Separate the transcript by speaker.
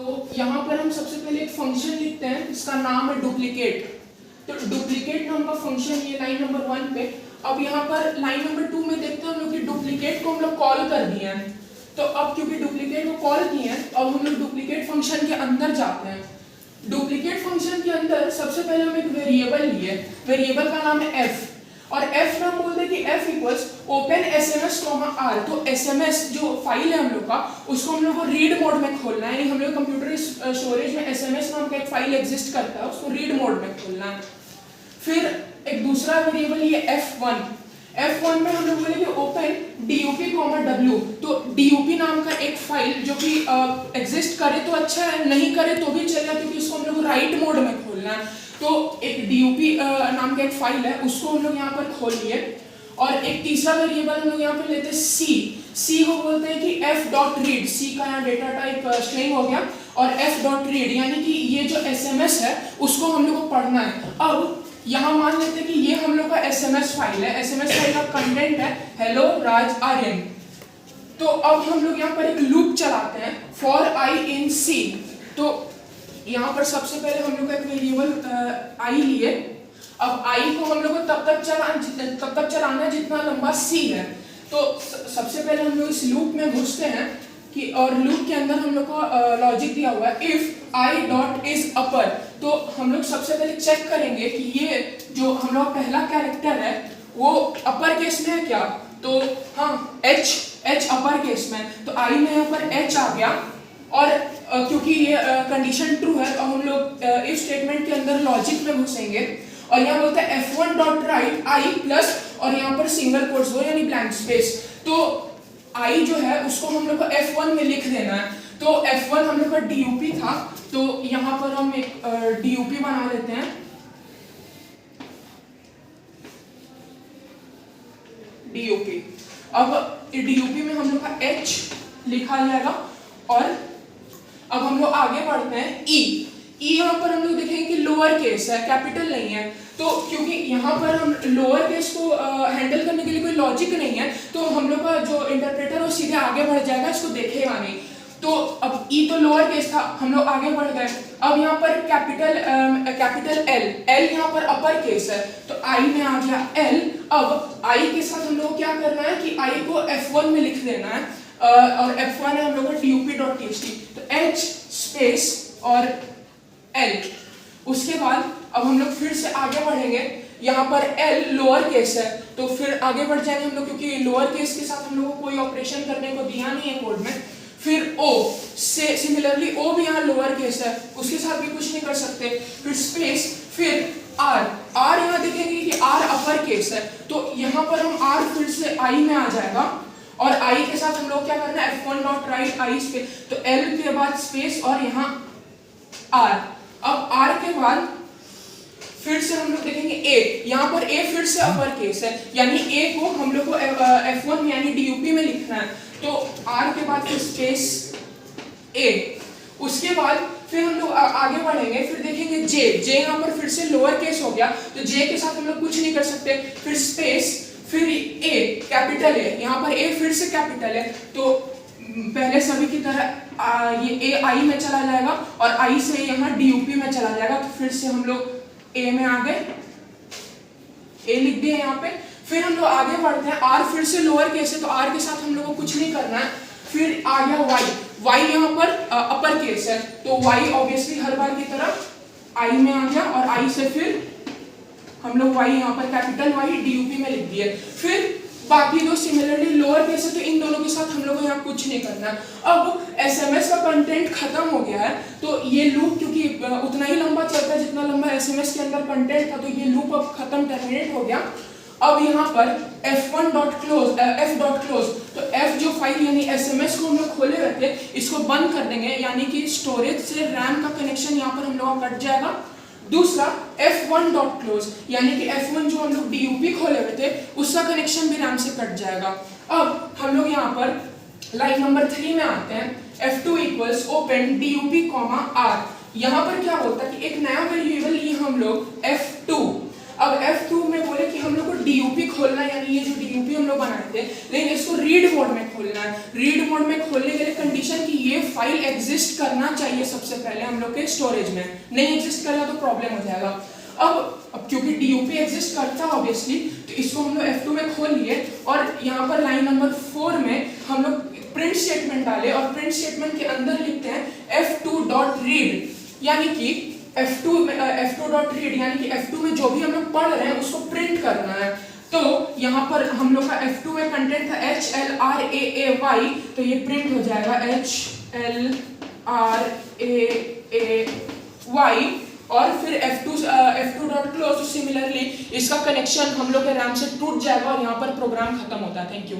Speaker 1: तो यहाँ पर हम सबसे पहले एक फंक्शन लिखते हैं, इसका नाम है डुप्लीकेट। तो डुप्लीकेट नाम का फंक्शन ये लाइन नंबर 1 पे। अब यहाँ पर लाइन नंबर 2 में देखते हैं हम लोग कि डुप्लीकेट को हम लोग कॉल कर दिए हैं। तो अब क्योंकि डुप्लीकेट को कॉल किए हैं, अब हम लोग डुप्लीकेट फंक्शन के अंदर जाते हैं। डुप्लीकेट फंक्शन के अंदर सबसे पहले हम एक वेरिएबल लिए, वेरिएबल का नाम है f, और f में हम बोलते हैं कि f equals open SMS r। तो SMS जो फाइल है हम लोग का, उसको हम लोग को रीड मोड में खोलना है, यानी हम लोग कंप्यूटर स्टोरेज में SMS नाम का एक फाइल एग्जिस्ट करता है, उसको रीड मोड में खोलना है। फिर एक दूसरा वेरिएबल ये f1 में हम लोग बोले कि ओपन dup, तो dup नाम का एक फाइल जो कि एग्जिस्ट करे तो अच्छा है, नहीं करे तो भी चलेगा, क्योंकि इसको हम लोग राइट मोड में खोलना है। तो एक dup नाम का एक फाइल है, उसको हम लोग यहाँ पर खोल लिए। और एक तीसरा वेरिएबल हम लोग यहाँ पर लेते हैं c को बोलते हैं कि f.read, c का यहाँ डेटा टाइप स्ट्रिंग हो गया, और f.read यानी कि ये जो SMS है उसको हम लोग को पढ़ना है। अब यहाँ मान लेते हैं कि ये हम लोग का SMS फाइल है, SMS फाइल का कंटेंट है हेलो राज आर्यन। तो अब हम लोग यहाँ पर एक लूप चलाते हैं फॉर i इन c। तो यहाँ पर सबसे पहले हम लोग का एक वेरिएबल i लिए। अब i को हम लोग को तब तक चलाना है जितना लंबा c है। तो सबसे पहले हम लोग इस लूप में घुसते हैं कि, और लूप के अंदर हम लोग को लॉजिक दिया हुआ है if i dot is upper. तो हम लोग सबसे पहले चेक करेंगे कि ये जो हम लोग पहला कैरेक्टर है वो अपर केस में है क्या। तो हाँ, h अपर केस में, तो i में यहाँ पर h आ गया। और क्योंकि ये कंडीशन ट्रू है, तो हम लोग इफ स्टेटमेंट के अंदर लॉजिक में घुसेंगे, और यहाँ बोलते हैं f1 dot right i plus, और यहाँ पर सिंगल कोट्स हो यानी ब्लैंक स्पेस। तो i जो है उसको हम लोग को f1 में लिख देना है। तो f1 हम लोग का dup था, तो यहाँ पर हम एक dup बना लेते हैं। dup, अब dup में हम लोग का h लिखा जाएगा। और अब हम लोग आगे बढ़ते हैं e यहाँ पर हम लोग देखेंगे कि लोअर केस है, कैपिटल नहीं है। तो क्योंकि यहाँ पर हम लोअर केस को हैंडल करने के लिए कोई लॉजिक नहीं है, तो हम लोग का जो इंटरप्रेटर वो सीधे आगे बढ़ जाएगा, इसको देखेगा नहीं। तो अब ई तो लोअर केस था, हम लोग आगे बढ़ गए। अब यहाँ पर कैपिटल L यहाँ पर अपर केस है, तो I में आ गया L। अब I के साथ हम लोग क्या करना है कि I को F1 में लिख देना है, और F1 है हम लोग का dup.txt। तो H स्पेस और L। उसके बाद अब हम लोग फिर से आगे बढ़ेंगे, यहाँ पर L लोअर केस है, तो फिर आगे बढ़ जाएंगे हम लोग, क्योंकि लोअर केस के साथ हम लोग को कोई ऑपरेशन करने को दिया नहीं है कोड में। फिर O से सिमिलरली O भी यहाँ लोअर केस है, उसके साथ भी कुछ नहीं कर सकते। फिर स्पेस, फिर R यहाँ देखेंगे कि R अपर केस है, तो यहाँ पर हम R फिर से I में आ जाएगा, और I के साथ हम लोग क्या करना है f1 dot right i space, तो L के बाद स्पेस और यहाँ R। अब R के बाद फिर से हम लोग देखेंगे A, यहाँ पर A फिर से अपर केस है, यानी A को हम लोग को F1 यानी dup में लिखना है। तो R के बाद फिर स्पेस A। उसके बाद फिर हम लोग आगे बढ़ेंगे, फिर देखेंगे J यहाँ पर फिर से लोअर केस हो गया, तो J के साथ हम लोग कुछ नहीं कर सकते। फिर स्पेस, फिर A कैपिटल है, यहाँ पर A फिर से कैपिटल है, तो पहले सभी की तरह ये A I में चला जाएगा, और I से यहाँ dup में चला जाएगा। तो फिर से हम लोग A में आ गए, A लिख दिए यहाँ पे। फिर हम लोग आगे बढ़ते हैं, R फिर से लोअर केस है, तो R के साथ हम लोग को कुछ नहीं करना है। फिर आ गया Y यहाँ पर अपर केस है, तो Y ऑब्वियसली हर बार की तरह I में आ गया, और I से फिर हम लोग Y यहाँ पर कैपिटल Y dup में लिख दिए। फिर बाकी दो सिमिलरली लोअर केस है, तो इन दोनों के साथ हम लोग को यहाँ कुछ नहीं करना। अब SMS का कंटेंट खत्म हो गया है, तो ये लूप क्योंकि उतना ही लंबा चलता है जितना लंबा SMS के अंदर कंटेंट था, तो ये लूप अब खत्म, टर्मिनेट हो गया। अब यहाँ पर f1 dot close, f dot close, तो f जो फाइल यानी SMS को हम लोग खोले रहते हैं, इसको बंद कर देंगे, यानी कि स्टोरेज से रैम का कनेक्शन यहाँ पर हम लोग कट जाएगा। दूसरा f1 डॉट क्लोज, यानी कि f1 जो हम लोग dup खोले हुए थे उसका कनेक्शन भी रैम से कट जाएगा। अब हम लोग यहाँ पर लाइन नंबर 3 में आते हैं, f2 equals open dup, r। यहाँ पर क्या होता है कि एक नया वेरिएबल लिए हम लोग f2, अब F2 में बोले कि हम लोग को DUP खोलना है, यानी ये जो DUP हम लोग बनाए थे, लेकिन इसको रीड मोड में खोलना है। रीड मोड में खोलने के लिए कंडीशन कि ये फाइल एग्जिस्ट करना चाहिए सबसे पहले हम लोग के स्टोरेज में, नहीं एग्जिस्ट करेगा तो प्रॉब्लम हो जाएगा। अब क्योंकि DUP एग्जिस्ट करता है ऑब्वियसली, तो इसको हम लोग F2 में खोल लिए और यहाँ पर लाइन नंबर 4 में हम लोग प्रिंट स्टेटमेंट डाले और प्रिंट स्टेटमेंट के अंदर लिखते हैं F2.read, यानी कि F2.read यानी कि F2 में जो भी हम लोग पढ़ रहे हैं उसको प्रिंट करना है। तो यहाँ पर हम लोग का F2 में कंटेंट था HLRAAY, तो ये प्रिंट हो जाएगा HLRAAY और फिर F2.close। सिमिलरली इसका कनेक्शन हम लोग के रैम से टूट जाएगा और यहाँ पर प्रोग्राम खत्म होता है। Thank you.